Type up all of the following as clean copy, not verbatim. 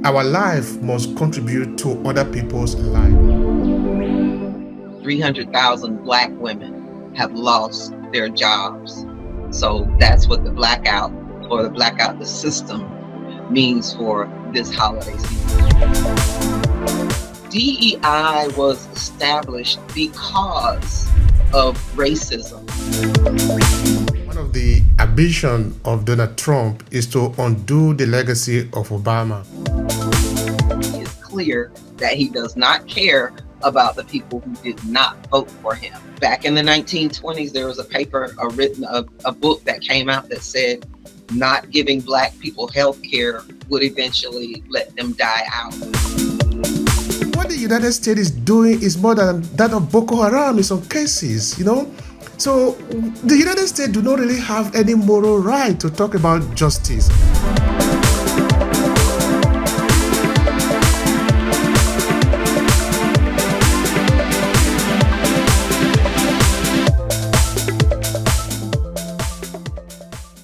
our life must contribute to other people's life. 300,000 Black women have lost their jobs. So that's what the blackout or the blackout the system means for this holiday season. DEI was established because of racism. One of the ambitions of Donald Trump is to undo the legacy of Obama. It's clear that he does not care about the people who did not vote for him. Back in the 1920s, there was a book that came out that said not giving Black people health care would eventually let them die out. What the United States is doing is more than that of Boko Haram in some cases, So the United States do not really have any moral right to talk about justice.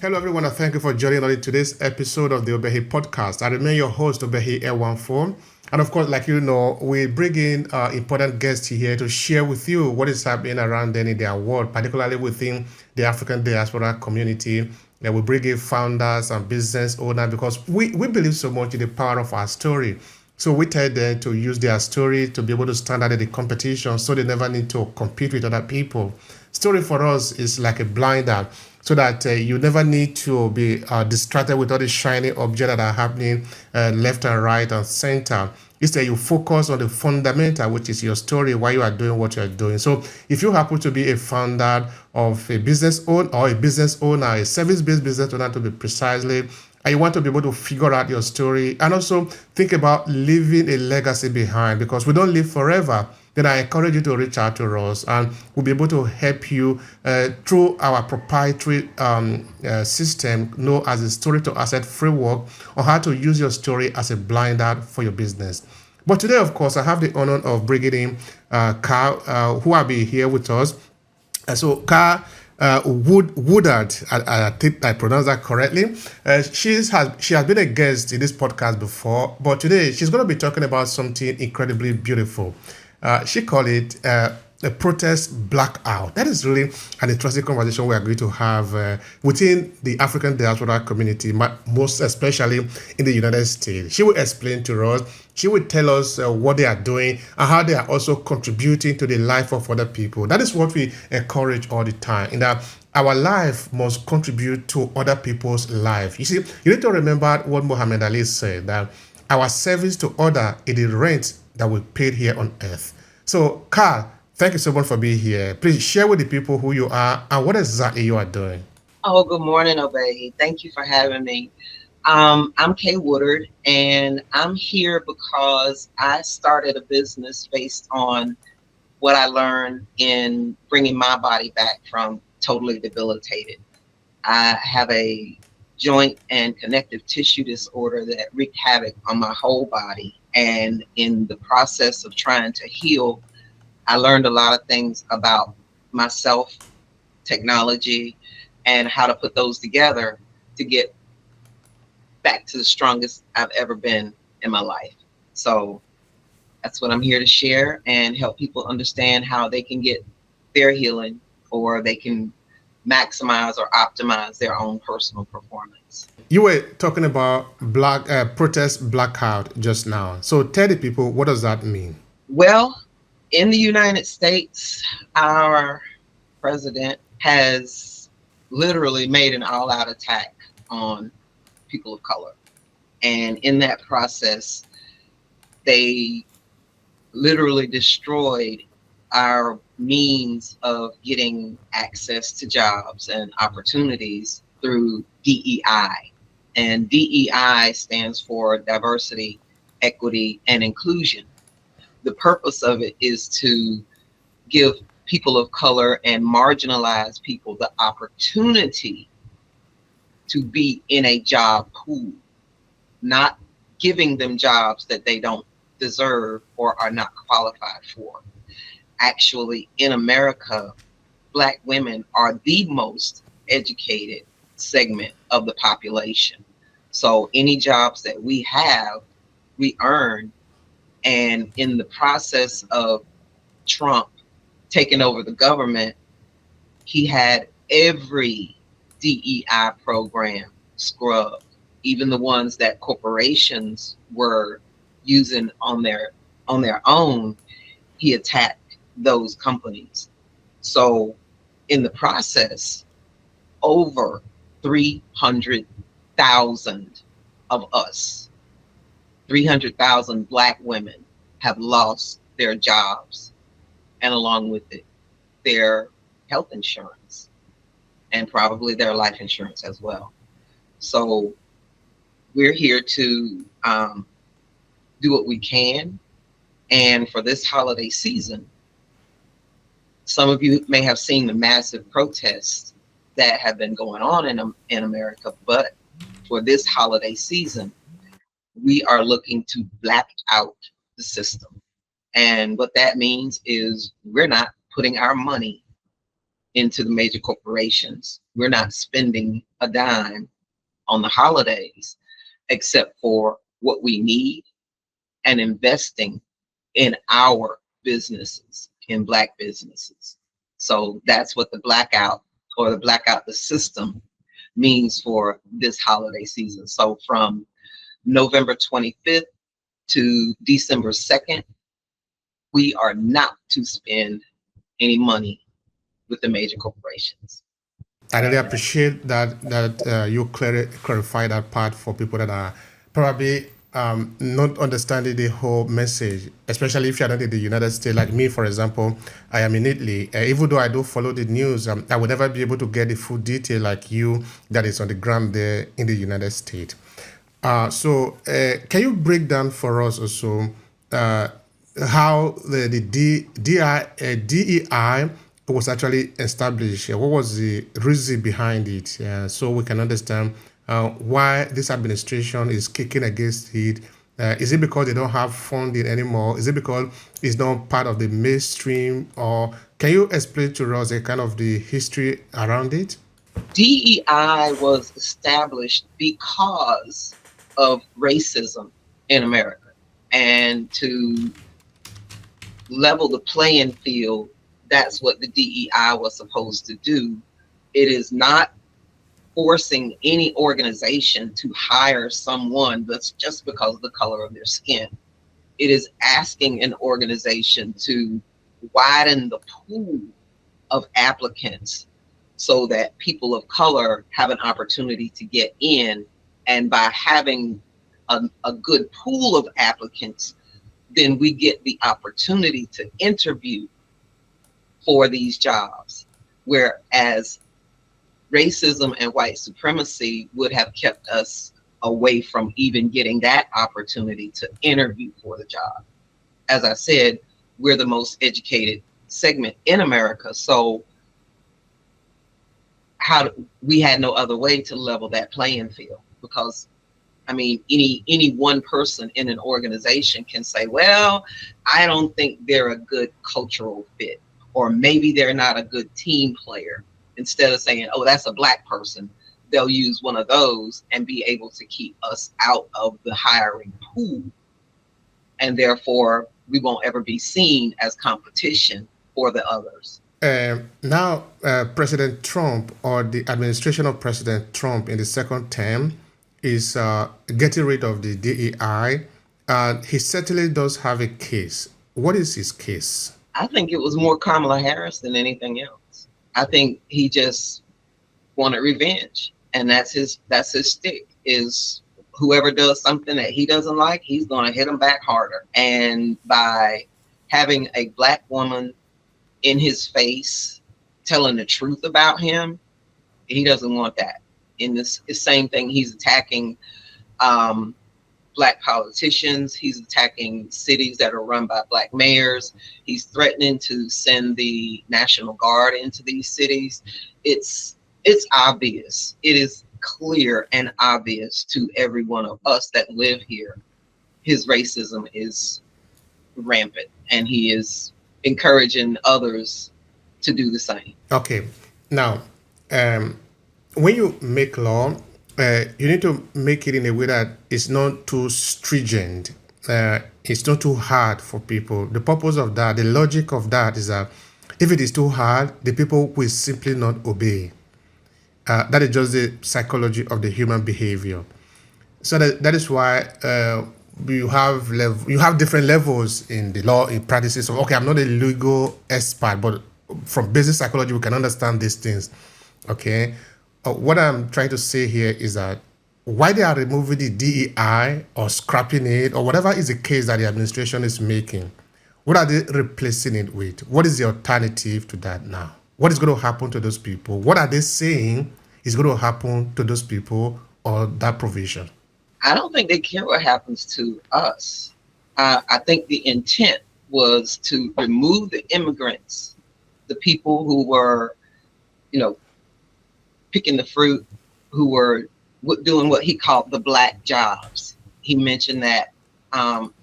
Hello everyone, and thank you for joining us in today's episode of the Obehi Podcast. I remain your host, Obehi L14. And of course, like you know, we bring in important guests here to share with you what is happening around them in their world, particularly within the African diaspora community. We bring in founders and business owners because we believe so much in the power of our story. So we tell them to use their story to be able to stand out in the competition so they never need to compete with other people. Story for us is like a blinder so that you never need to be distracted with all the shiny objects that are happening left and right and center. Instead, you focus on the fundamental, which is your story, why you are doing what you are doing. So if you happen to be a founder of a business owner or a business owner, a service-based business owner to be precisely, and you want to be able to figure out your story and also think about leaving a legacy behind because we don't live forever, then I encourage you to reach out to us and we'll be able to help you through our proprietary system known as the Story to Asset framework on how to use your story as a blinder for your business. But today, of course, I have the honor of bringing in Kaye, who will be here with us. So Kaye Woodard, I think I pronounced that correctly. She has been a guest in this podcast before, but today she's going to be talking about something incredibly beautiful. She called it a protest blackout. That is really an interesting conversation we are going to have within the African diaspora community, most especially in the United States. She will explain to us, she will tell us what they are doing and how they are also contributing to the life of other people. That is what we encourage all the time, in that our life must contribute to other people's life. You see, you need to remember what Muhammad Ali said, that our service to other is the rent that we paid here on earth. So, Kaye, thank you so much for being here. Please share with the people who you are and what exactly you are doing. Oh, good morning, Obehi. Thank you for having me. I'm Kaye Woodard, and I'm here because I started a business based on what I learned in bringing my body back from totally debilitated. I have a joint and connective tissue disorder that wreaked havoc on my whole body. And in the process of trying to heal, I learned a lot of things about myself, technology, and how to put those together to get back to the strongest I've ever been in my life. So that's what I'm here to share and help people understand how they can get their healing or they can maximize or optimize their own personal performance. You were talking about protest blackout just now. So tell the people, what does that mean? Well, in the United States, our president has literally made an all-out attack on people of color. And in that process, they literally destroyed our means of getting access to jobs and opportunities through DEI. And DEI stands for diversity, equity, and inclusion. The purpose of it is to give people of color and marginalized people the opportunity to be in a job pool, not giving them jobs that they don't deserve or are not qualified for. Actually, in America, Black women are the most educated segment of the population. So any jobs that we have we earned. And in the process of Trump taking over the government, he had every DEI program scrubbed, even the ones that corporations were using on their own. He attacked those companies. So in the process, over 300,000 of us, 300,000 Black women have lost their jobs, and along with it, their health insurance and probably their life insurance as well. So we're here to do what we can. And for this holiday season, some of you may have seen the massive protests that have been going on in America, but for this holiday season, we are looking to black out the system. And what that means is we're not putting our money into the major corporations. We're not spending a dime on the holidays except for what we need, and investing in our businesses, in Black businesses. So that's what the blackout, or the blackout the system, means for this holiday season. So from November 25th to December 2nd, we are not to spend any money with the major corporations. I really appreciate that you clarify that part for people that are probably not understanding the whole message, especially if you're not in the United States. Like me, for example, I am in Italy. Even though I do follow the news, I will never be able to get the full detail like you that is on the ground there in the United States. Can you break down for us also uh, how the DEI was actually established? What was the reason behind it? So we can understand why this administration is kicking against it. Is it because they don't have funding anymore? Is it because it's not part of the mainstream? Or can you explain to us a kind of the history around it? DEI was established because of racism in America. And to level the playing field, that's what the DEI was supposed to do. It is not forcing any organization to hire someone that's just because of the color of their skin. It is asking an organization to widen the pool of applicants so that people of color have an opportunity to get in. And by having a good pool of applicants, then we get the opportunity to interview for these jobs. Whereas racism and white supremacy would have kept us away from even getting that opportunity to interview for the job. As I said, we're the most educated segment in America. So we had no other way to level that playing field, because I mean, any one person in an organization can say, well, I don't think they're a good cultural fit, or maybe they're not a good team player. Instead of saying, oh, that's a Black person, they'll use one of those and be able to keep us out of the hiring pool. And therefore, we won't ever be seen as competition for the others. Now, President Trump, or the administration of President Trump in the second term, is getting rid of the DEI. He certainly does have a case. What is his case? I think it was more Kamala Harris than anything else. I think he just wanted revenge, and that's his stick, is whoever does something that he doesn't like, he's going to hit them back harder. And by having a Black woman in his face telling the truth about him, he doesn't want that. In this same thing, he's attacking Black politicians. He's attacking cities that are run by Black mayors. He's threatening to send the National Guard into these cities. It's obvious. It is clear and obvious to every one of us that live here. His racism is rampant, and he is encouraging others to do the same. Okay. Now, when you make law, you need to make it in a way that is not too stringent. it's not too hard for people. The purpose of that, the logic of that is that if it is too hard, the people will simply not obey. That is just the psychology of the human behavior. So that is why you have different levels in the law in practices. So okay, I'm not a legal expert, but from basic psychology we can understand these things. Okay, what I'm trying to say here is that why they are removing the DEI or scrapping it or whatever is the case that the administration is making, what are they replacing it with? What is the alternative to that now? What is going to happen to those people? What are they saying is going to happen to those people or that provision? I don't think they care what happens to us. I think the intent was to remove the immigrants, the people who were, you know, picking the fruit, who were doing what he called the black jobs. He mentioned that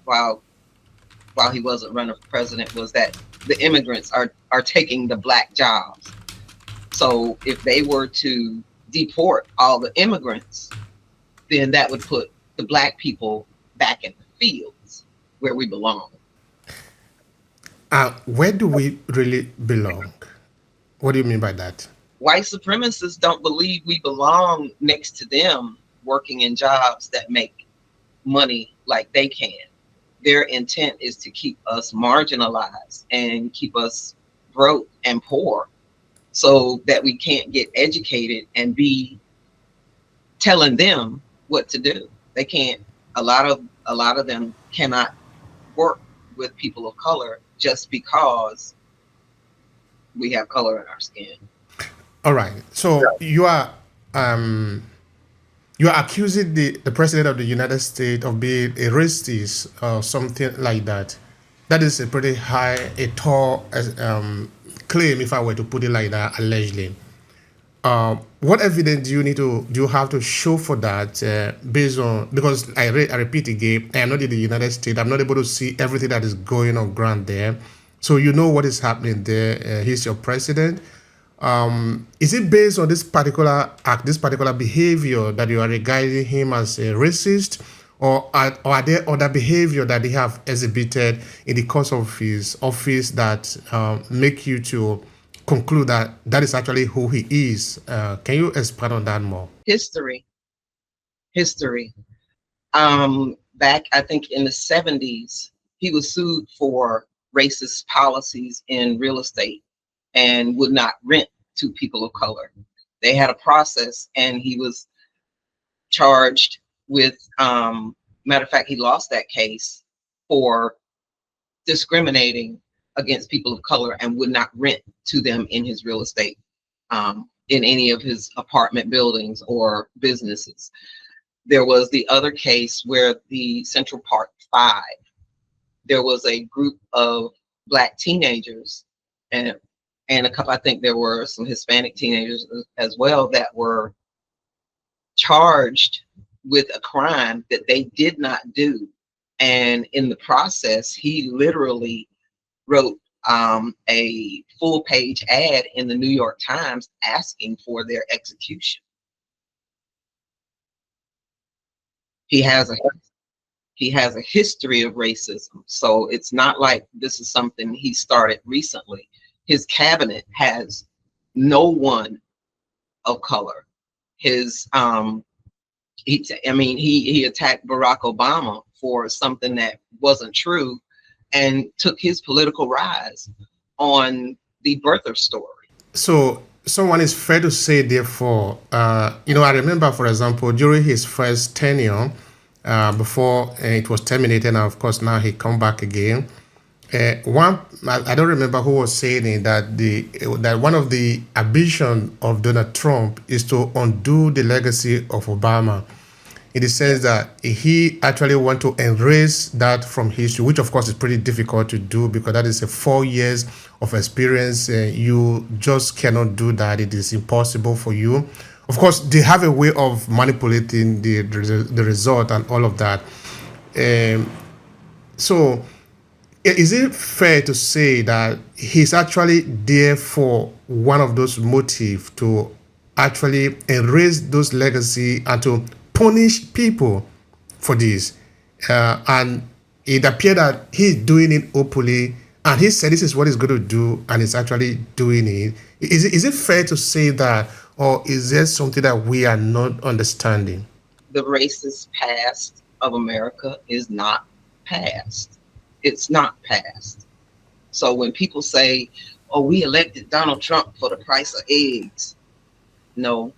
while he wasn't running for president, was that the immigrants are taking the black jobs. So if they were to deport all the immigrants, then that would put the black people back in the fields where we belong. Where do we really belong? What do you mean by that? White supremacists don't believe we belong next to them working in jobs that make money like they can. Their intent is to keep us marginalized and keep us broke and poor so that we can't get educated and be telling them what to do. They can't, a lot of them cannot work with people of color just because we have color in our skin. All right. So you are accusing the president of the United States of being a racist or something like that. That is a pretty high, a tall claim, if I were to put it like that, allegedly. What evidence do you have to show for that based on, because I repeat again, I am not in the United States. I'm not able to see everything that is going on ground there. So you know what is happening there. He's your president. Is it based on this particular act, this particular behavior that you are regarding him as a racist, or are there other behavior that they have exhibited in the course of his office that make you to conclude that that is actually who he is? Can you expand on that more? History. Back, I think in the 70s, he was sued for racist policies in real estate and would not rent to people of color. They had a process, and he was charged with, matter of fact, he lost that case for discriminating against people of color and would not rent to them in his real estate, in any of his apartment buildings or businesses. There was the other case where the Central Park Five, there was a group of Black teenagers and a couple, I think there were some Hispanic teenagers as well, that were charged with a crime that they did not do. And in the process, he literally wrote a full page ad in the New York Times asking for their execution. He has a history of racism. So it's not like this is something he started recently. His cabinet has no one of color. His he attacked Barack Obama for something that wasn't true and took his political rise on the birther story. So someone is fair to say, therefore, I remember, for example, during his first tenure, before it was terminated, and of course now he come back again. I don't remember who was saying it, that one of the ambition of Donald Trump is to undo the legacy of Obama, in the sense that he actually want to erase that from history, which of course is pretty difficult to do because that is a 4 years of experience. You just cannot do that. It is impossible for you. Of course, they have a way of manipulating the result and all of that. So is it fair to say that he's actually there for one of those motives to actually erase those legacy and to punish people for this? And it appeared that he's doing it openly, and he said this is what he's going to do, and he's actually doing it. Is it fair to say that, or is there something that we are not understanding? The racist past of America is not past. It's not past. So when people say, oh, we elected Donald Trump for the price of eggs, no,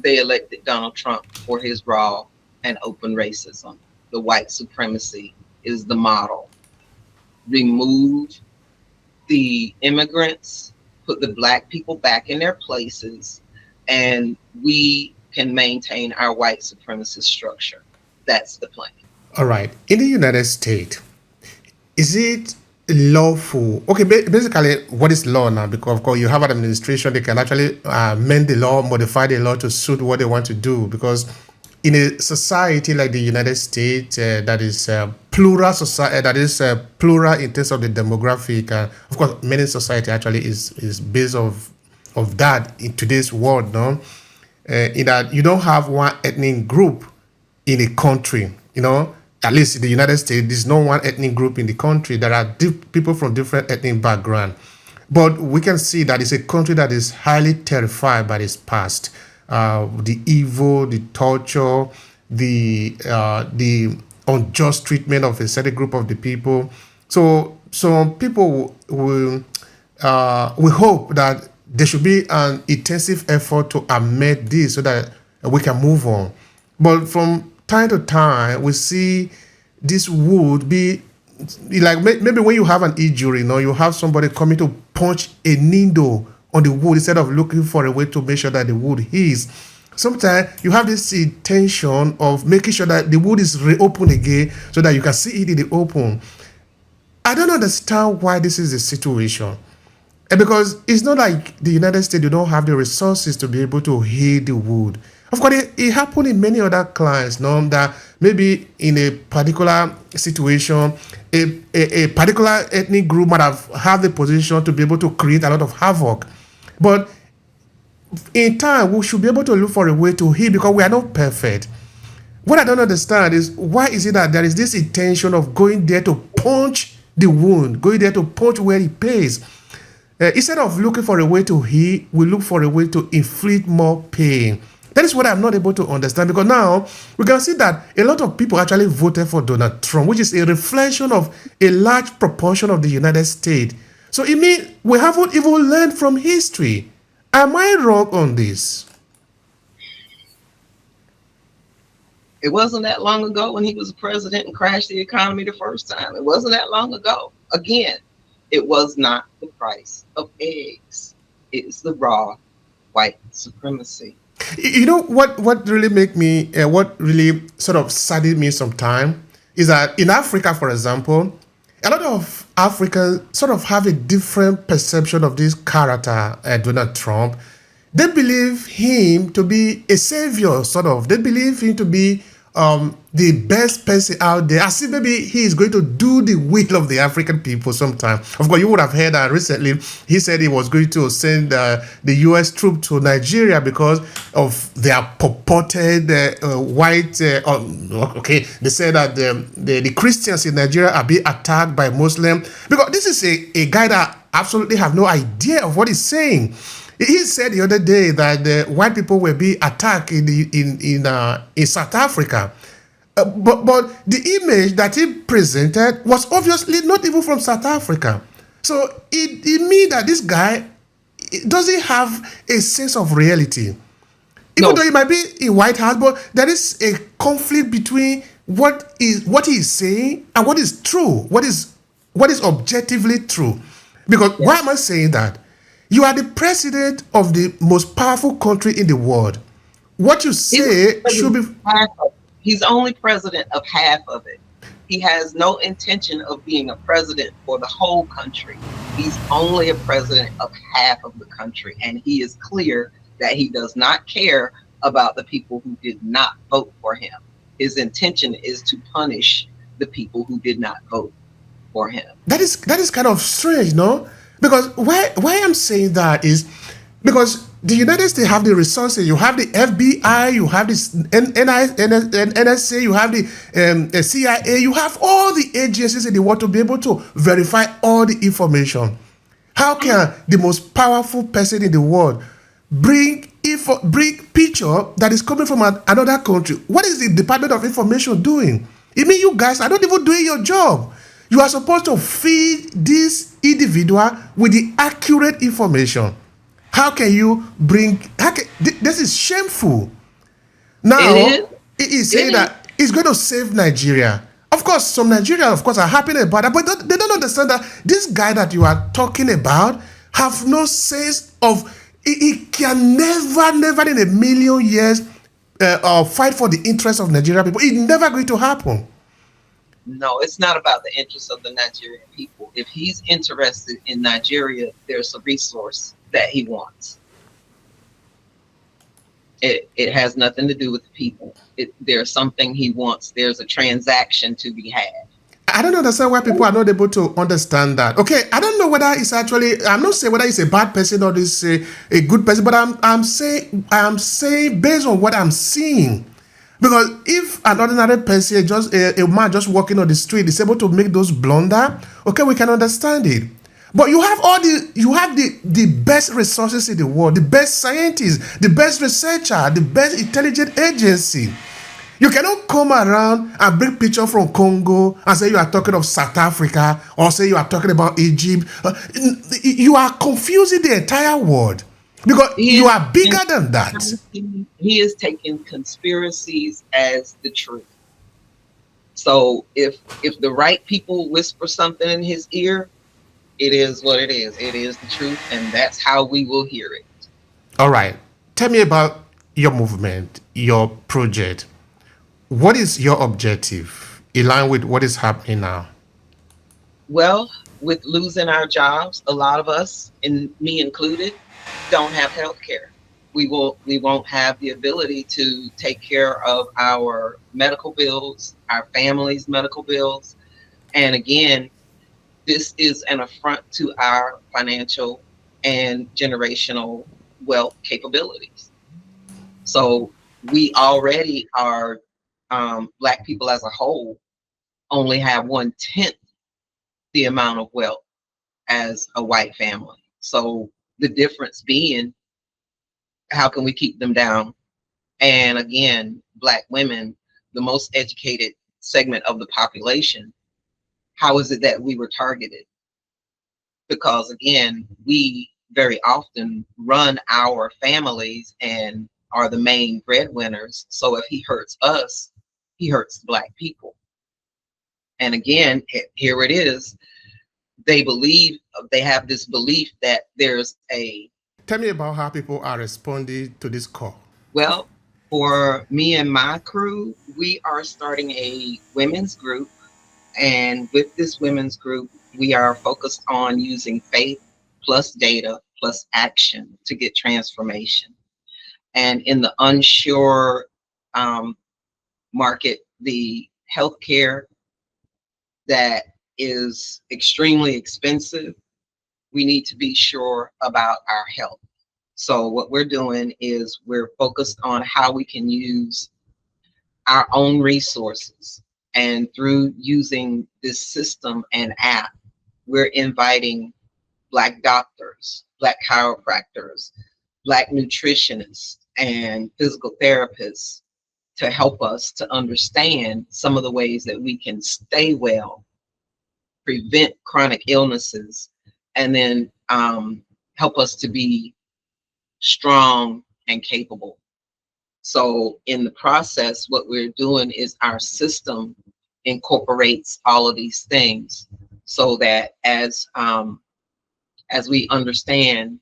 they elected Donald Trump for his raw and open racism. The white supremacy is the model. Remove the immigrants, put the black people back in their places, and we can maintain our white supremacist structure. That's the plan. All right. In the United States, is it lawful? Okay, basically, what is law now? Because of course, you have an administration; they can actually amend the law, modify the law to suit what they want to do. Because in a society like the United States, that is plural society, that is plural in terms of the demographic. Of course, many society actually is based of that in today's world, no? In that you don't have one ethnic group in a country, at least in the United States, there's no one ethnic group in the country. There are people from different ethnic background. But we can see that it's a country that is highly terrified by its past. The evil, the torture, the unjust treatment of a certain group of the people. So some people will hope that there should be an intensive effort to amend this so that we can move on. But from time to time, we see this would be like maybe when you have an injury, you have somebody coming to punch a needle on the wood instead of looking for a way to make sure that the wood heals. Sometimes you have this intention of making sure that the wood is reopened again so that you can see it in the open. I don't understand why this is the situation. Because it's not like the United States, you don't have the resources to be able to heal the wood. Of course, it happened in many other clients, that maybe in a particular situation, a particular ethnic group might have had the position to be able to create a lot of havoc. But in time, we should be able to look for a way to heal because we are not perfect. What I don't understand is why is it that there is this intention of going there to punch the wound, going there to punch where it pays. Instead of looking for a way to heal, we look for a way to inflict more pain. That is what I'm not able to understand because now we can see that a lot of people actually voted for Donald Trump, which is a reflection of a large proportion of the United States. So it means we haven't even learned from history. Am I wrong on this? It wasn't that long ago when he was president and crashed the economy the first time. It wasn't that long ago. Again, it was not the price of eggs. It's the raw white supremacy. You know what really make me, what really sort of saddened me sometime is that in Africa, for example, a lot of Africans sort of have a different perception of this character, Donald Trump. They believe him to be a savior, sort of. They believe him to be the best person out there, as if maybe he is going to do the will of the African people sometime. Of course, you would have heard that recently he said he was going to send the U.S. troop to Nigeria because of their purported white. Okay, they said that the Christians in Nigeria are being attacked by Muslims because this is a guy that absolutely have no idea of what he's saying. He said the other day that the white people were being attacked in South Africa. But the image that he presented was obviously not even from South Africa. So it means that this guy doesn't have a sense of reality. Even though he might be in White House, but there is a conflict between what he is saying and what is true, what is objectively true. Because why am I saying that? You are the president of the most powerful country in the world. What you say should be... He's only president of half of it. He has no intention of being a president for the whole country. He's only a president of half of the country. And he is clear that he does not care about the people who did not vote for him. His intention is to punish the people who did not vote for him. That is kind of strange, no? Because why I'm saying that is because the United States have the resources. You have the FBI, you have the NSA, you have the CIA, you have all the agencies in the world to be able to verify all the information. How can the most powerful person in the world bring picture that is coming from another country? What is the Department of Information doing? It means you guys are not even doing your job. You are supposed to feed this individual with the accurate information. How can you bring? This is shameful. It Now is. it is It saying is. that it's going to save Nigeria. Of course, some Nigerians, of course, are happy about that, but they don't understand that this guy that you are talking about have no sense of. He can never in a million years fight for the interests of Nigerian people. It's never going to happen. No, it's not about the interests of the Nigerian people. If he's interested in Nigeria, there's a resource that he wants. It has nothing to do with the people. There's something he wants. There's a transaction to be had. I don't understand why people are not able to understand that. Okay, I don't know whether it's actually. I'm not saying whether it's a bad person or it's a good person, but I'm saying based on what I'm seeing. Because if an ordinary person, just a man just walking on the street, is able to make those blunder, okay, we can understand it. But you have the best resources in the world, the best scientists, the best researcher, the best intelligent agency. You cannot come around and bring picture from Congo and say you are talking of South Africa or say you are talking about Egypt. You are confusing the entire world because He you is are bigger than that. he is taking conspiracies as the truth. So if the right people whisper something in his ear, it is what it is. It is the truth, and that's how we will hear it. All right. Tell me about your movement, your project. What is your objective in line with what is happening now? Well, with losing our jobs, a lot of us, and me included, don't have health care. We won't have the ability to take care of our medical bills, our family's medical bills. And again, this is an affront to our financial and generational wealth capabilities. So we already are, Black people as a whole only have 1/10 the amount of wealth as a white family. So the difference being, how can we keep them down? And again, Black women, the most educated segment of the population, how is it that we were targeted? Because again, we very often run our families and are the main breadwinners. So if he hurts us, he hurts Black people. And again, here it is. They believe, they have this belief that there's a, Tell me about how people are responding to this call. well, for me and my crew, we are starting a women's group. And with this women's group, we are focused on using faith plus data plus action to get transformation. And in the unsure um, market, the healthcare that is extremely expensive, we need to be sure about our health. So what we're doing is we're focused on how we can use our own resources. And through using this system and app, we're inviting Black doctors, Black chiropractors, Black nutritionists, and physical therapists to help us to understand some of the ways that we can stay well, prevent chronic illnesses, and then help us to be strong and capable. So in the process, what we're doing is our system incorporates all of these things so that as we understand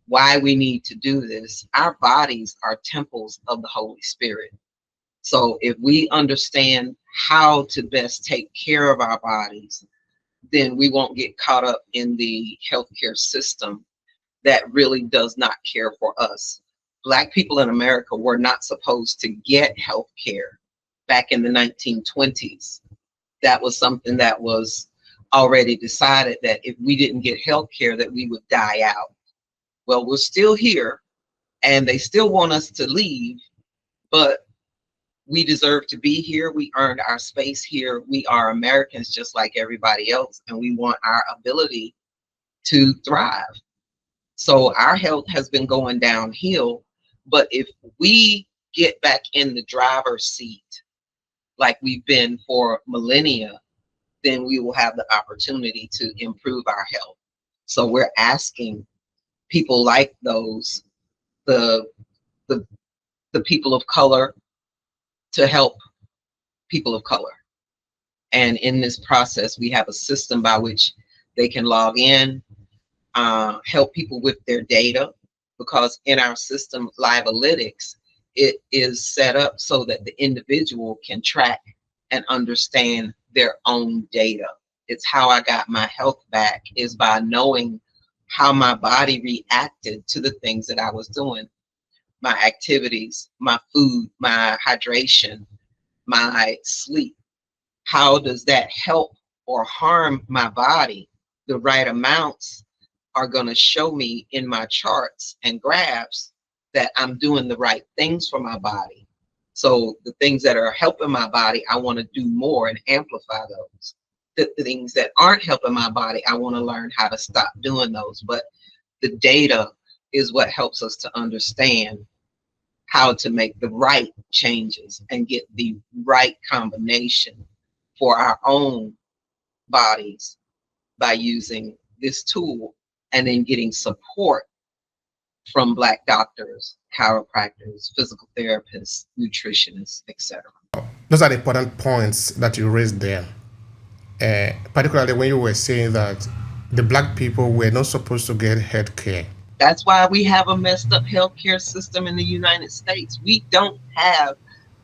why we need to do this, our bodies are temples of the Holy Spirit. So if we understand how to best take care of our bodies, then we won't get caught up in the healthcare system that really does not care for us. Black people in America were not supposed to get health care back in the 1920s. That was something that was already decided, that if we didn't get health care, that we would die out. Well, we're still here, and they still want us to leave, but we deserve to be here. We earned our space here. We are Americans just like everybody else, and we want our ability to thrive. So our health has been going downhill, but if we get back in the driver's seat like we've been for millennia, then we will have the opportunity to improve our health. So we're asking people like those, the the the people of color, to help people of color. And in this process, we have a system by which they can log in, help people with their data, because in our system, Livalytics, it is set up so that the individual can track and understand their own data. It's how I got my health back, is by knowing how my body reacted to the things that I was doing, my activities, my food, my hydration, my sleep. How does that help or harm my body? The right amounts are going to show me in my charts and graphs that I'm doing the right things for my body. So the things that are helping my body, I want to do more and amplify those. The things that aren't helping my body, I want to learn how to stop doing those. But the data is what helps us to understand how to make the right changes and get the right combination for our own bodies by using this tool, and then getting support from Black doctors, chiropractors, physical therapists, nutritionists, etc. Those are the important points that you raised there. Particularly when you were saying that the Black people were not supposed to get health care. That's why we have a messed up healthcare system in the United States. We don't have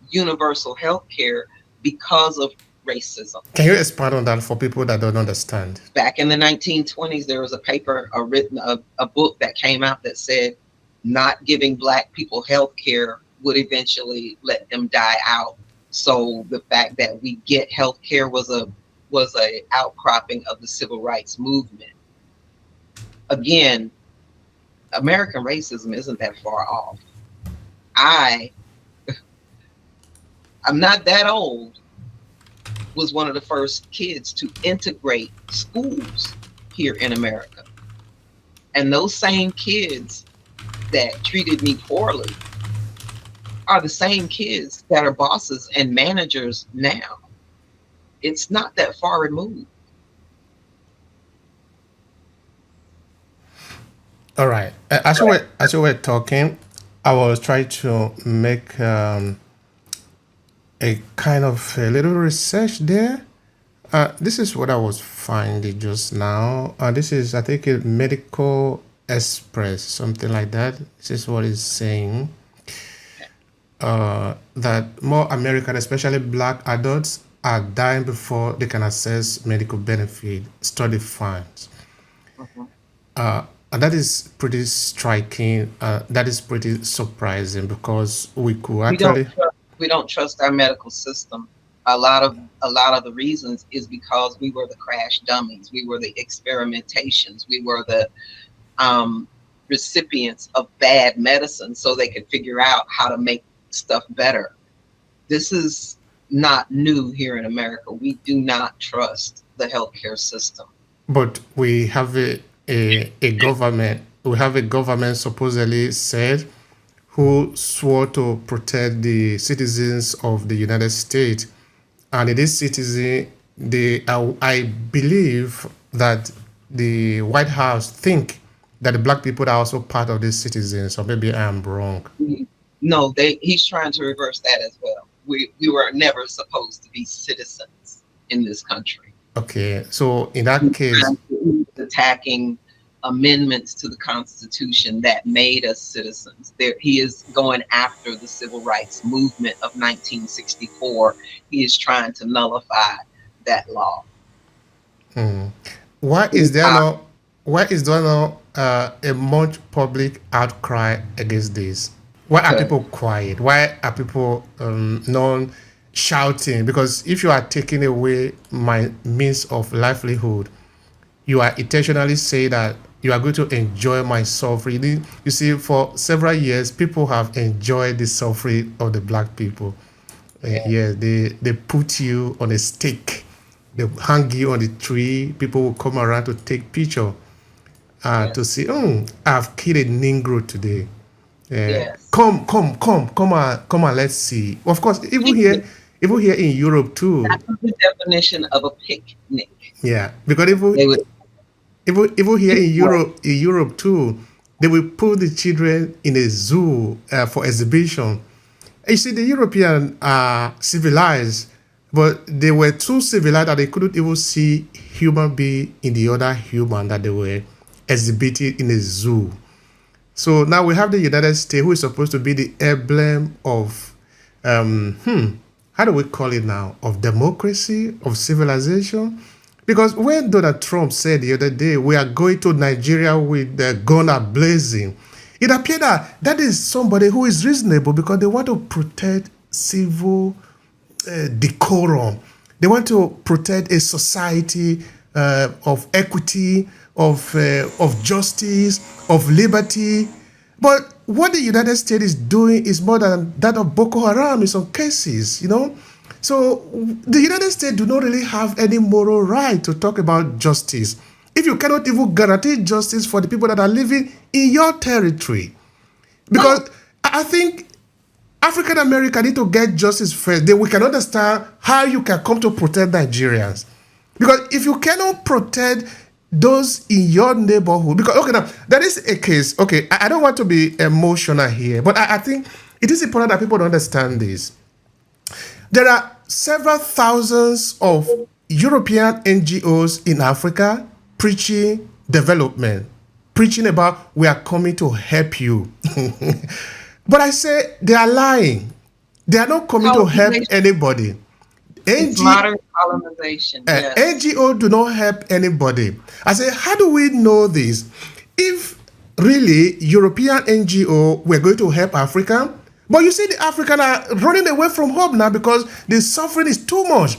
universal healthcare because of racism. Can you expand on that for people that don't understand? Back in the 1920s, there was a paper, a book that came out that said not giving Black people healthcare would eventually let them die out. So the fact that we get healthcare was a outcropping of the civil rights movement. Again, American racism isn't that far off. I'm not that old, was one of the first kids to integrate schools here in America. And those same kids that treated me poorly are the same kids that are bosses and managers now. It's not that far removed. All right. As you were talking, I was trying to make a kind of a little research there. This is what I was finding just now. This is, I think, a Medical Express, something like that. This is what it's saying. That more American, especially Black adults, are dying before they can access medical benefit, study funds. And that is pretty striking. That is pretty surprising, because we could actually. We don't trust our medical system. A lot of the reasons is because we were the crash dummies. We were the experimentations. We were the recipients of bad medicine, so they could figure out how to make stuff better. This is not new here in America. We do not trust the healthcare system. But we have a government. We have a government supposedly said, who swore to protect the citizens of the United States. And in this citizen, I believe that the White House think that the Black people are also part of these citizens, or maybe I am wrong. No, he's trying to reverse that as well. We were never supposed to be citizens in this country. Okay, so in that case, attacking amendments to the Constitution that made us citizens. He is going after the civil rights movement of 1964. He is trying to nullify that law. Why is there no a much public outcry against this? Why are people quiet? Why are people not shouting? Because if you are taking away my means of livelihood, you are intentionally saying that You are going to enjoy my suffering. You see, for several years, people have enjoyed the suffering of the black people. Yeah, they put you on a stake. They hang you on the tree. People will come around to take picture, to Yes. see, I've killed a Negro today. Yes. Come and let's see. Of course, even here in Europe too. That was the definition of a picnic. Yeah, because They would even here pick one. In Europe too, they will put the children in a zoo for exhibition. You see, the Europeans are civilized, but they were too civilized that they couldn't even see human being in the other human that they were exhibiting in a zoo. So now we have the United States, who is supposed to be the emblem of, how do we call it now? Of democracy, of civilization. Because when Donald Trump said the other day, we are going to Nigeria with the gun a blazing, it appeared that that is somebody who is reasonable because they want to protect civil decorum. They want to protect a society of equity, of justice, of liberty. But what the United States is doing is more than that of Boko Haram in some cases, you know. So the United States do not really have any moral right to talk about justice if you cannot even guarantee justice for the people that are living in your territory. Because No. I think African American need to get justice first. Then we can understand how you can come to protect Nigerians. Because if you cannot protect those in your neighborhood, because okay, now there is a case. Okay, I don't want to be emotional here, but I think it is important that people understand this. There are several thousands of European NGOs in Africa preaching development, preaching about we are coming to help you. But I say they are lying. They are not coming to help Colonization. anybody. It's modern colonization. Yes. NGO do not help anybody. I say, how do we know this? If really European NGO were going to help Africa, but you see the African are running away from home now because the suffering is too much.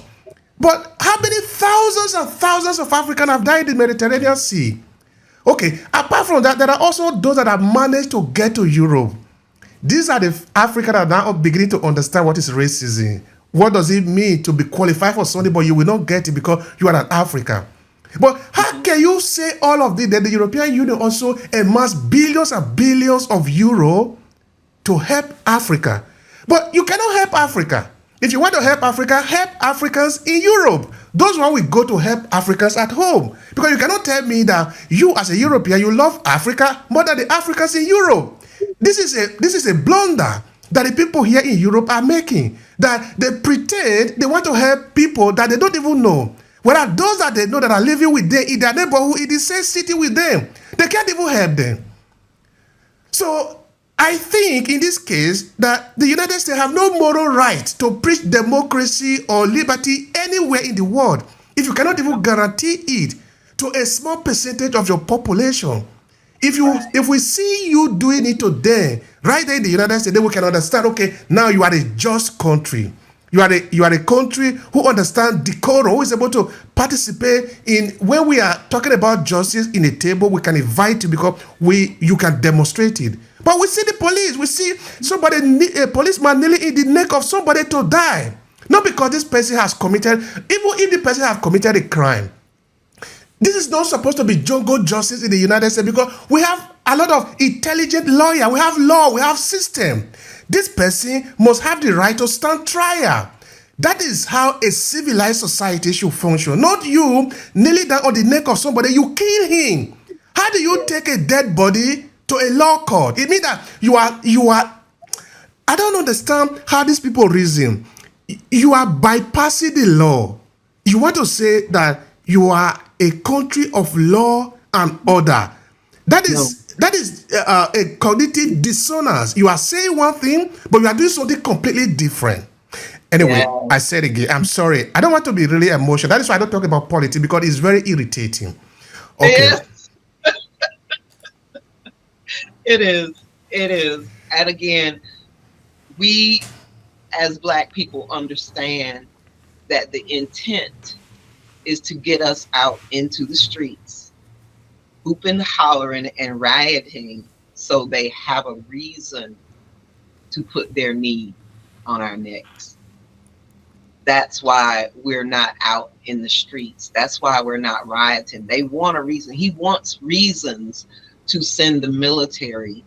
But how many thousands and thousands of Africans have died in the Mediterranean Sea? Okay, apart from that, there are also those that have managed to get to Europe. These are the Africans that are now beginning to understand what is racism. What does it mean to be qualified for something, but you will not get it because you are an African? But how can you say all of this? That the European Union also amassed billions and billions of euro to help Africa. But you cannot help Africa. If you want to help Africa, help Africans in Europe. Those one will go to help Africans at home. Because you cannot tell me that you as a European, you love Africa more than the Africans in Europe. This is a blunder that the people here in Europe are making. That they pretend they want to help people that they don't even know. Whereas those that they know that are living with them in their neighborhood, in the same city with them, they can't even help them. So I think in this case that the United States have no moral right to preach democracy or liberty anywhere in the world if you cannot even guarantee it to a small percentage of your population. If we see you doing it to them right there in the United States, then we can understand, okay, now you are a just country. You are a country who understands decorum, who is able to participate in when we are talking about justice in a table, we can invite you because you can demonstrate it. But we see the police, we see a policeman kneeling in the neck of somebody to die. Not because this person has committed, even if the person has committed a crime. This is not supposed to be jungle justice in the United States because we have a lot of intelligent lawyers, we have law, we have system. This person must have the right to stand trial. That is how a civilized society should function. Not you kneeling down on the neck of somebody, you kill him. How do you take a dead body to a law court? It means that you are, I don't understand how these people reason. You are bypassing the law. You want to say that you are a country of law and order. That is a cognitive dissonance. You are saying one thing, but you are doing something completely different. Anyway, Yeah. I said again, I'm sorry. I don't want to be really emotional. That is why I don't talk about politics because it's very irritating. Okay. Yes, it is. It is. And again, we as Black people understand that the intent is to get us out into the streets hooping, hollering, and rioting so they have a reason to put their knee on our necks. That's why we're not out in the streets. That's why we're not rioting. They want a reason. He wants reasons to send the military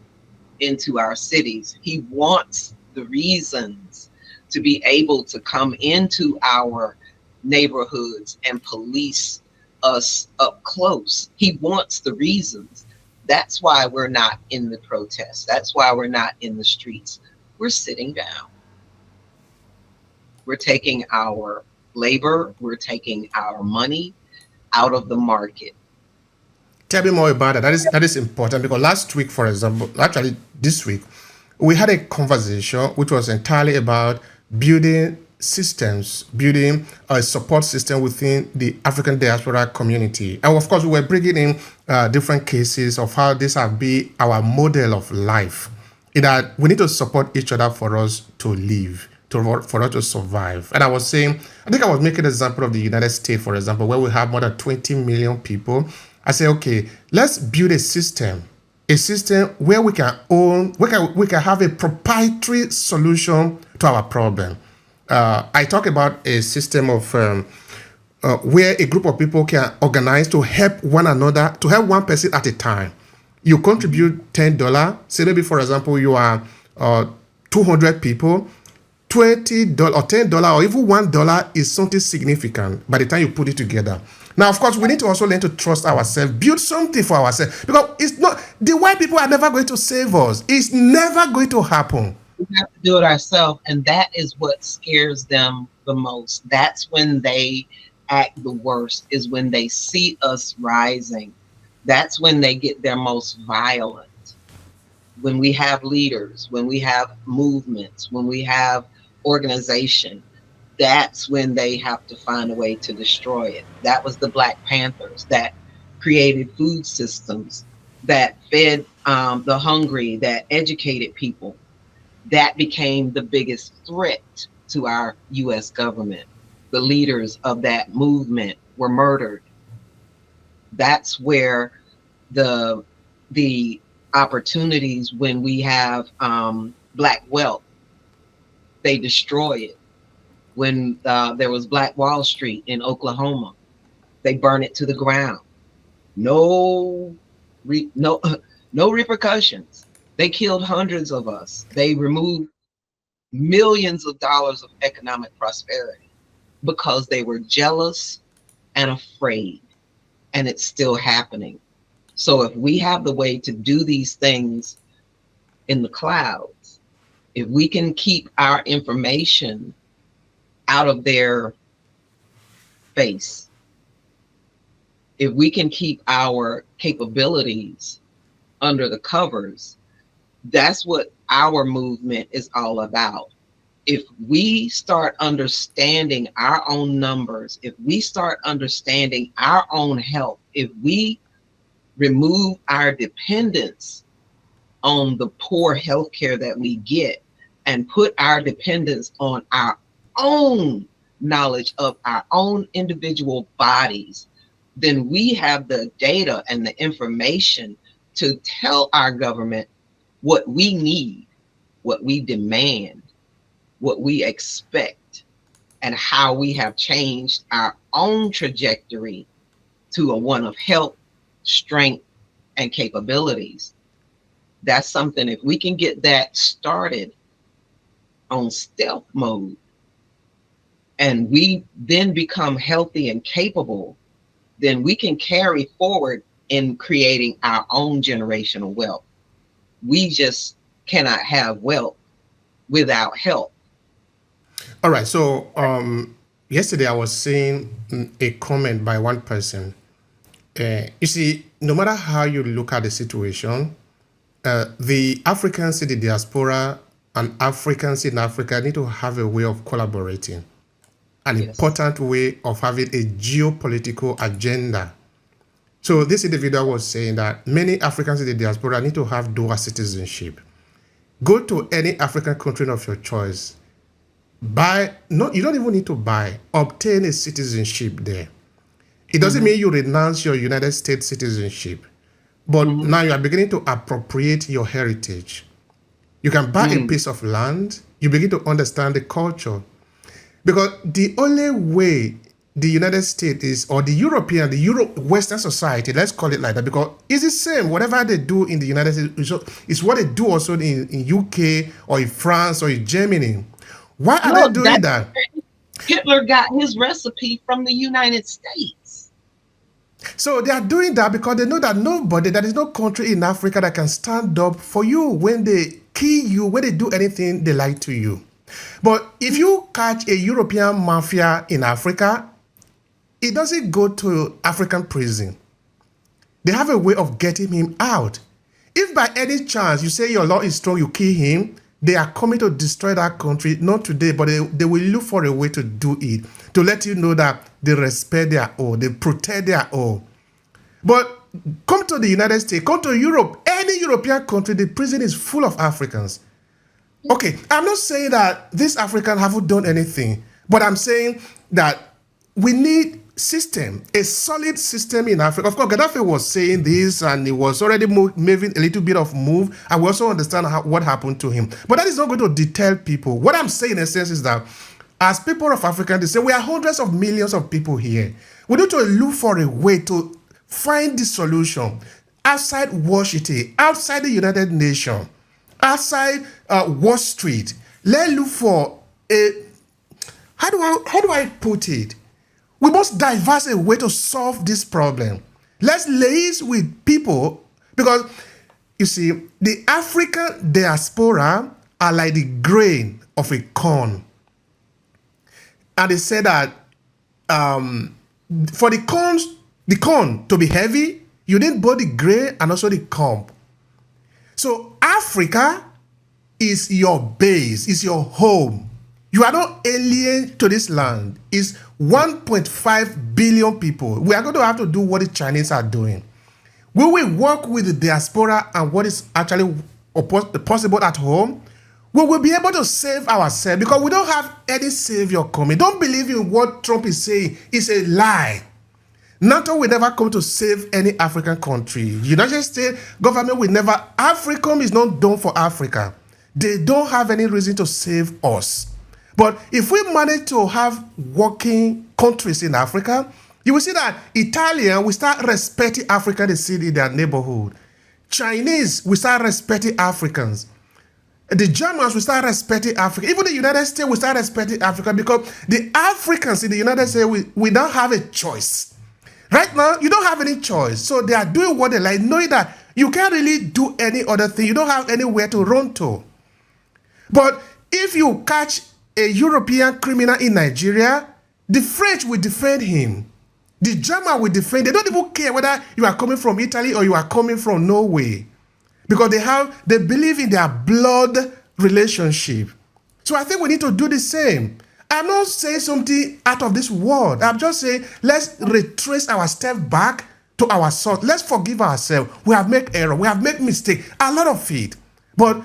into our cities. He wants the reasons to be able to come into our neighborhoods and police us up close. He wants the reasons. That's why we're not in the protests. That's why we're not in the streets. We're sitting down. We're taking our labor, we're taking our money out of the market. Tell me more about that. That is important because last week, for example, actually this week, we had a conversation which was entirely about building systems, building a support system within the African diaspora community. And of course, we were bringing in different cases of how this have been our model of life. In that we need to support each other for us to live, for us to survive. And I was saying, I think I was making an example of the United States, for example, where we have more than 20 million people. I say, okay, let's build a system where we can own, we can have a proprietary solution to our problem. I talk about a system of where a group of people can organize to help one another, to help one person at a time. You contribute $10. Say maybe, for example, you are 200 people. $20 or $10 or even $1 is something significant by the time you put it together. Now, of course, we need to also learn to trust ourselves, build something for ourselves, because it's not, the white people are never going to save us. It's never going to happen. We have to do it ourselves, and that is what scares them the most. That's when they act the worst, is when they see us rising. That's when they get their most violent. When we have leaders, when we have movements, when we have organization, that's when they have to find a way to destroy it. That was the Black Panthers that created food systems, that fed the hungry, that educated people. That became the biggest threat to our U.S. government. The leaders of that movement were murdered. That's where the opportunities, when we have Black wealth, they destroy it. When there was Black Wall Street in Oklahoma, they burn it to the ground. No repercussions. They killed hundreds of us. They removed millions of dollars of economic prosperity because they were jealous and afraid, and it's still happening. So if we have the way to do these things in the clouds, if we can keep our information out of their face, if we can keep our capabilities under the covers, that's what our movement is all about. If we start understanding our own numbers, if we start understanding our own health, if we remove our dependence on the poor healthcare that we get and put our dependence on our own knowledge of our own individual bodies, then we have the data and the information to tell our government what we need, what we demand, what we expect, and how we have changed our own trajectory to a one of health, strength, and capabilities. That's something, if we can get that started on stealth mode, and we then become healthy and capable, then we can carry forward in creating our own generational wealth. We just cannot have wealth without health. All right. So yesterday I was seeing a comment by one person. You see, no matter how you look at the situation, the Africans in the diaspora and Africans in Africa need to have a way of collaborating, an important way of having a geopolitical agenda. So this individual was saying that many Africans in the diaspora need to have dual citizenship. Go to any African country of your choice. You don't even need to buy, obtain a citizenship there. It doesn't mean you renounce your United States citizenship. But now you are beginning to appropriate your heritage. You can buy a piece of land, you begin to understand the culture. Because the only way the United States is, or the European, Western society, let's call it like that, because it's the same. Whatever they do in the United States is what they do also in UK or in France or in Germany. Why are they doing that? Hitler got his recipe from the United States. So they are doing that because they know that there is no country in Africa that can stand up for you when they kill you, when they do anything they like to you. But if you catch a European mafia in Africa, it doesn't go to African prison. They have a way of getting him out. If by any chance you say your law is strong, you kill him, they are coming to destroy that country, not today, but they will look for a way to do it, to let you know that they respect their own, they protect their own. But come to the United States, come to Europe, any European country, the prison is full of Africans. Okay, I'm not saying that these Africans haven't done anything, but I'm saying that we need a solid system in Africa. Of course, Gaddafi was saying this, and he was already making a little bit of move, and we also understand what happened to him. But that is not going to deter people. What I'm saying, in a sense, is that as people of Africa, they say we are hundreds of millions of people here. We need to look for a way to find the solution outside Washington, outside the United Nations, outside Wall Street. Let's look for how do I put it? We must devise a way to solve this problem. Let's liaise with people, because you see, the African diaspora are like the grain of a corn. And they say that for the corn to be heavy, you need both the grain and also the corn. So Africa is your base, is your home. You are not alien to this land. It's 1.5 billion people. We are going to have to do what the Chinese are doing. We will work with the diaspora and what is actually possible at home. We will be able to save ourselves, because we don't have any savior coming. Don't believe in what Trump is saying. It's a lie. NATO will never come to save any African country. United States government will never. AFRICOM is not done for Africa. They don't have any reason to save us. But if we manage to have working countries in Africa, you will see that Italian will start respecting Africa, they see in their neighborhood. Chinese will start respecting Africans. The Germans will start respecting Africa. Even the United States will start respecting Africa, because the Africans in the United States, we don't have a choice. Right now, you don't have any choice. So they are doing what they like, knowing that you can't really do any other thing. You don't have anywhere to run to. But if you catch a European criminal in Nigeria, the French will defend him. The German will defend. They don't even care whether you are coming from Italy or you are coming from Norway, because they believe in their blood relationship. So I think we need to do the same. I'm not saying something out of this world. I'm just saying let's retrace our step back to our source. Let's forgive ourselves. We have made error. We have made mistake. A lot of it. But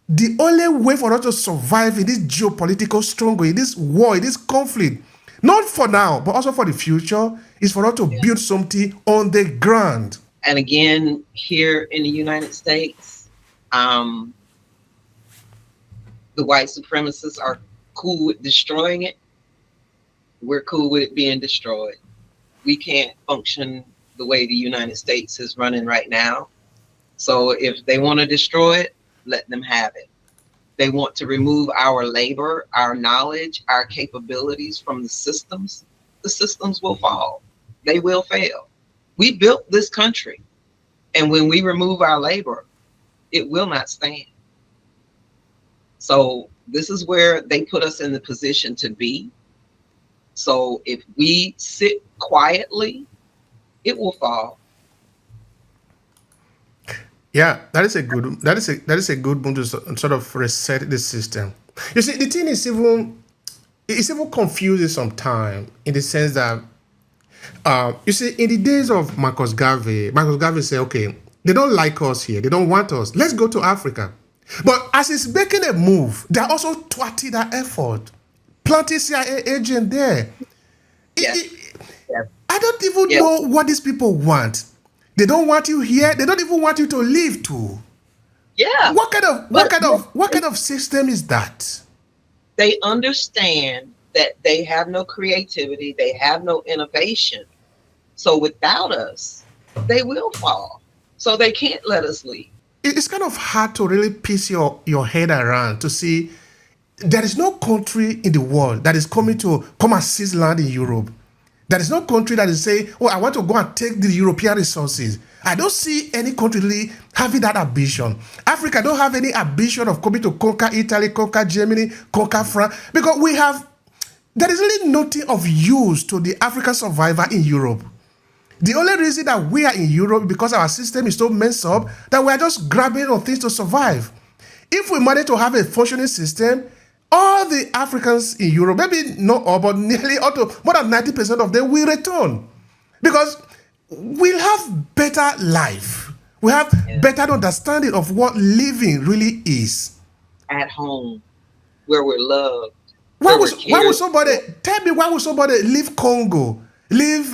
the only way for us to survive in this geopolitical struggle, in this war, in this conflict, not for now, but also for the future, is for us to build something on the ground. And again, here in the United States, the white supremacists are cool with destroying it. We're cool with it being destroyed. We can't function the way the United States is running right now. So if they want to destroy it, let them have it. They want to remove our labor, our knowledge, our capabilities from the systems will fall. They will fail. We built this country, and when we remove our labor, it will not stand. So this is where they put us in the position to be. So if we sit quietly, it will fall. Yeah, that is a good move to sort of reset the system. You see, the thing is even confusing sometimes, in the sense that you see, in the days of Marcus Garvey said, okay, they don't like us here, they don't want us, let's go to Africa. But as he's making a move, they're also thwarting that effort, planting CIA agent there. Yes. I don't even know what these people want. They don't want you here. They don't even want you to leave too. Yeah. What kind of system is that? They understand that they have no creativity, they have no innovation. So without us, they will fall. So they can't let us leave. It's kind of hard to really piece your head around to see there is no country in the world that is coming to come and seize land in Europe. There is no country that is saying, oh, I want to go and take the European resources. I don't see any country really having that ambition. Africa don't have any ambition of coming to conquer Italy, conquer Germany, conquer France, because there is really nothing of use to the African survivor in Europe. The only reason that we are in Europe because our system is so messed up that we are just grabbing on things to survive. If we manage to have a functioning system, all the Africans in Europe, maybe not all, but nearly all to more than 90% of them will return. Because we'll have better life. We have better understanding of what living really is. At home, where we're loved. Why would somebody leave Congo, leave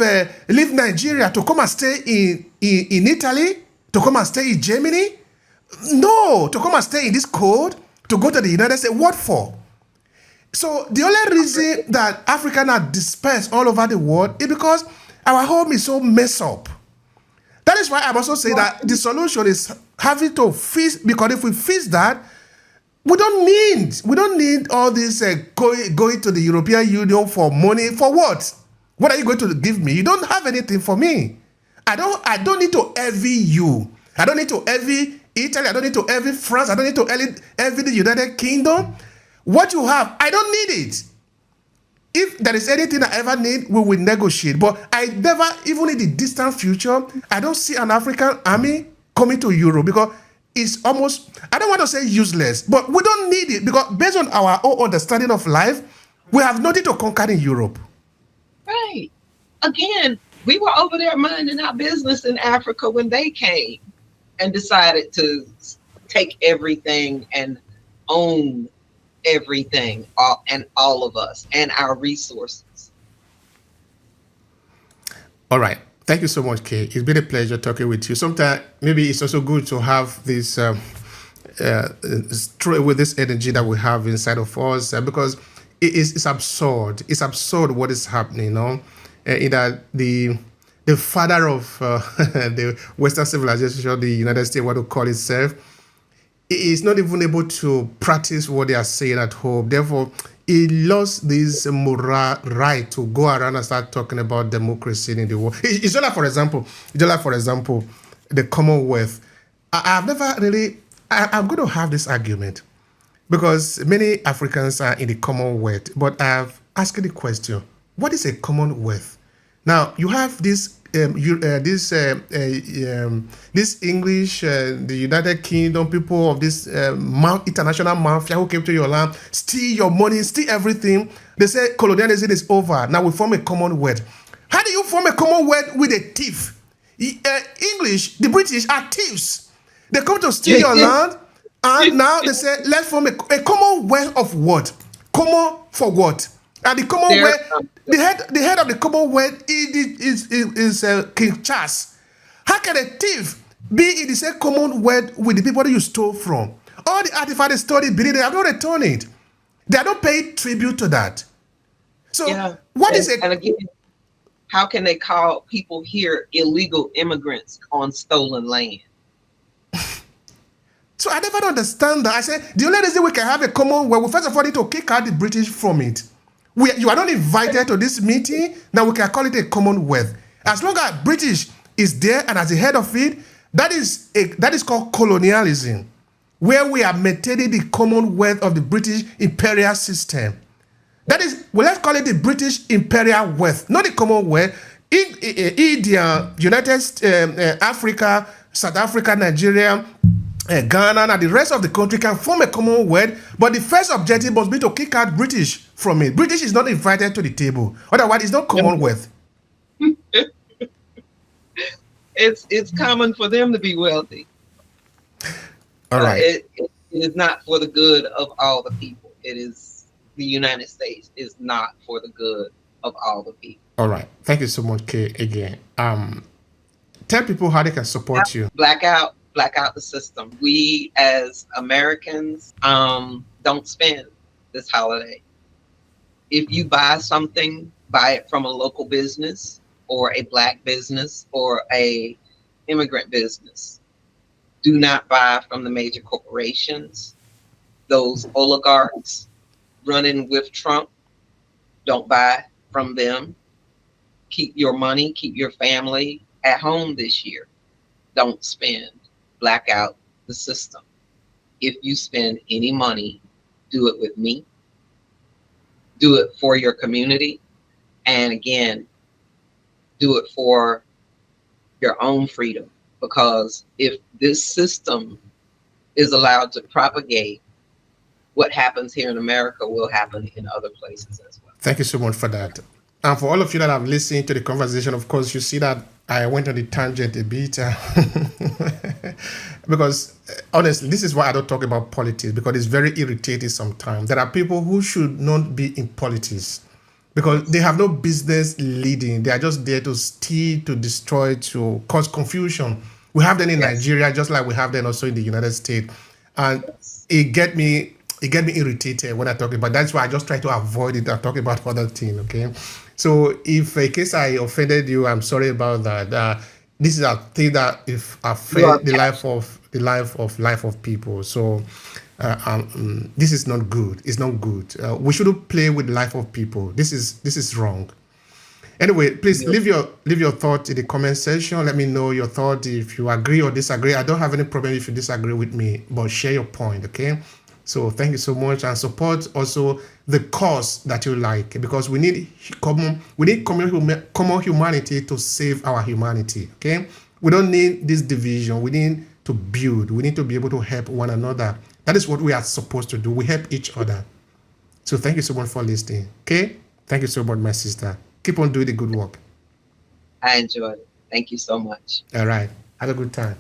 Nigeria to come and stay in Italy, to come and stay in Germany? No, to come and stay in this cold, to go to the United States. What for? So the only reason that Africans are dispersed all over the world is because our home is so messed up. That is why I'm also saying that the solution is having to fix, because if we fix that, we don't need all this going to the European Union for money. For what? What are you going to give me? You don't have anything for me. I don't need to envy you. I don't need to envy Italy. I don't need to envy France. I don't need to envy the United Kingdom. What you have, I don't need it. If there is anything I ever need, we will negotiate. But I never, even in the distant future, I don't see an African army coming to Europe because it's almost, I don't want to say useless, but we don't need it because based on our own understanding of life, we have nothing to conquer in Europe. Right. Again, we were over there minding our business in Africa when they came and decided to take everything and own everything, and all of us and our resources. All right. Thank you so much, Kaye. It's been a pleasure talking with you. Sometimes maybe it's also good to have this with this energy that we have inside of us because it's absurd. It's absurd what is happening, you know, in that the father of the Western civilization, the United States, what to call itself, is not even able to practice what they are saying at home. Therefore, he lost this moral right to go around and start talking about democracy in the world. It's just like, for example, the Commonwealth. I've never really. I'm going to have this argument because many Africans are in the Commonwealth, but I've asked the question: what is a Commonwealth? Now you have this this English, the United Kingdom, people of this international mafia who came to your land, steal your money, steal everything. They say colonialism is over. Now we form a Commonwealth. How do you form a Commonwealth with a thief? English, the British are thieves. They come to steal your land, and now they say, let's form a Commonwealth of what? Common for what? And the Commonwealth, the head of the Commonwealth is King Charles. How can a thief be in the same Commonwealth with the people that you stole from? All the artifacts they stole in Benin, they have not returned it. They are not paying tribute to that. So what is it? And again, how can they call people here illegal immigrants on stolen land? So I never understand that. I said the only reason we can have a Commonwealth, we first of all need to kick out the British from it. You are not invited to this meeting. Now we can call it a Commonwealth. As long as British is there and as the head of it, that is called colonialism, where we are maintaining the Commonwealth of the British imperial system. That is, well, let's call it the British imperial wealth, not the Commonwealth. India, United Africa, South Africa, Nigeria, Ghana, and the rest of the country can form a Commonwealth, but the first objective must be to kick out British from it. British is not invited to the table. Otherwise, it's not Commonwealth. It's common for them to be wealthy. All right. It is not for the good of all the people. It is the United States is not for the good of all the people. All right. Thank you so much, Kaye, again. Tell people how they can support you. Black out the system. We as Americans don't spend this holiday. If you buy something, buy it from a local business or a Black business or a immigrant business. Do not buy from the major corporations, those oligarchs running with Trump. Don't buy from them. Keep your money, keep your family at home this year. Don't spend. Black out the system. If you spend any money, do it with me. Do it for your community. And again, do it for your own freedom. Because if this system is allowed to propagate, what happens here in America will happen in other places as well. Thank you so much for that. And for all of you that have listened to the conversation, of course, you see that I went on the tangent a bit because honestly, this is why I don't talk about politics, because it's very irritating sometimes. There are people who should not be in politics because they have no business leading. They are just there to steal, to destroy, to cause confusion. We have them in Nigeria, just like we have them also in the United States. And it get me irritated when I talk about. That's why I just try to avoid it and talk about other things. Okay, so if in case I offended you, I'm sorry about that. This is a thing that if affect the life of people. So this is not good. It's not good. We shouldn't play with the life of people. This is wrong. Anyway, please leave your thoughts in the comment section. Let me know your thoughts if you agree or disagree. I don't have any problem if you disagree with me, but share your point, okay? So thank you so much, and support also the cause that you like, because we need common humanity to save our humanity, okay? We don't need this division. We need to build. We need to be able to help one another. That is what we are supposed to do. We help each other. So thank you so much for listening, okay? Thank you so much, my sister. Keep on doing the good work. I enjoyed it. Thank you so much. All right. Have a good time.